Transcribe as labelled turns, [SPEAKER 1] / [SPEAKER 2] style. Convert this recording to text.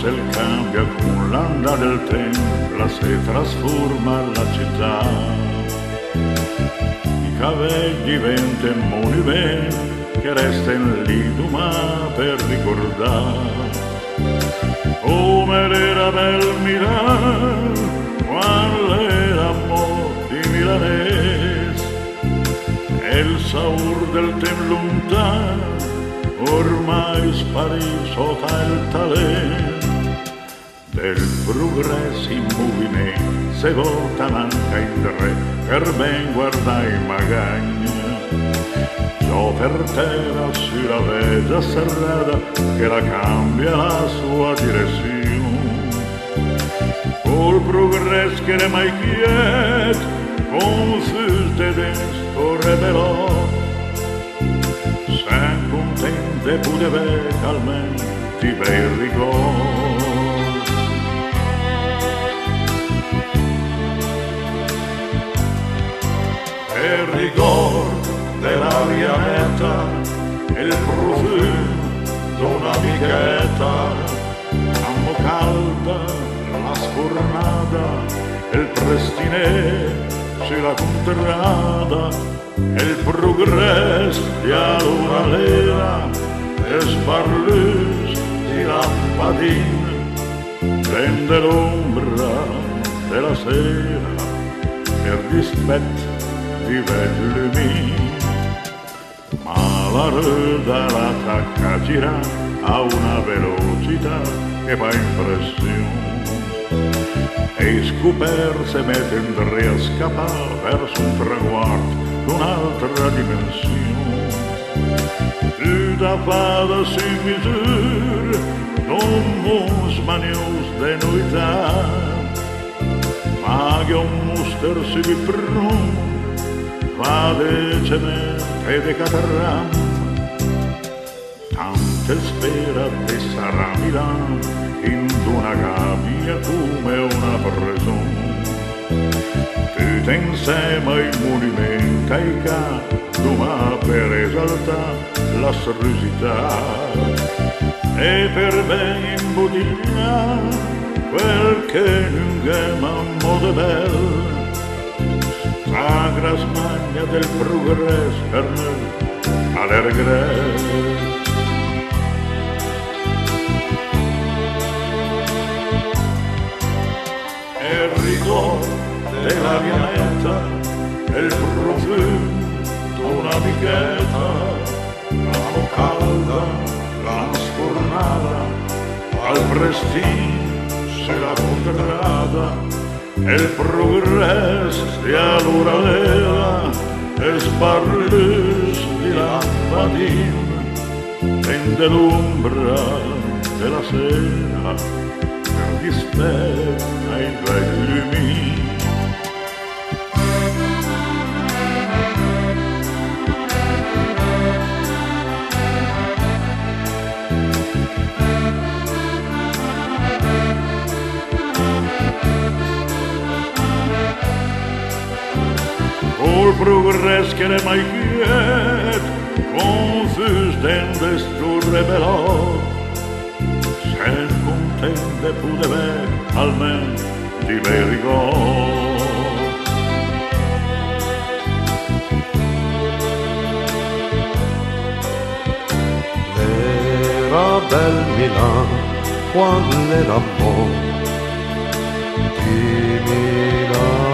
[SPEAKER 1] se cambia con l'andare del tempo, la si trasforma la città. I cavelli diventano monumenti che restano lì domani per ricordare come era bel Milano quando eravamo di milanese, e il sapore del tempo lontano ormai sparì sotto il talento del progresso in movimento. Se volta manca in tre per ben guardare i magagni, già per terra sulla veggia serrata che la cambia la sua direzione, col progresso che ne mai quieto confuso tedesco rebelò. Sen contente poteva calmenti bei ricordi. E ricordo della rianetta e il profumo d'un'amichetta, ammo calda la sfornata e il prestinè sulla contrada, e il progresso di allora l'era e sparlus di lampadine prende l'ombra della sera per dispetto di vellumi, ma la ruota l'attacca gira a una velocità che fa impressione, e scoperse mette a scappare verso un traguardo d'un'altra dimensione. Tutta fada si misura non mus manius de novità, ma che un muster si viprun va de cemento e de catarram. Tante spera de sarà Milano in una gabbia come una prigione, tutte insieme ai monumenti ai capi, ma per esaltare la seriosità e per ben imbottigliare quel che non è modo bello. Sagra smania del progresso per noi al regresso. E ricordo della vianetta e il profumo d'un'amichetta, la calda, la sfornata, al prestigio se la contrada, e il progresso di allora l'era e sparlus di lampadine prende l'ombra della sera per dispetto ai vellumi. Col progresso che ne mai quieto confus dentro rebelò, se contente poteva almeno di bei ricordi.
[SPEAKER 2] Era bel Milano quando eravamo di Milano.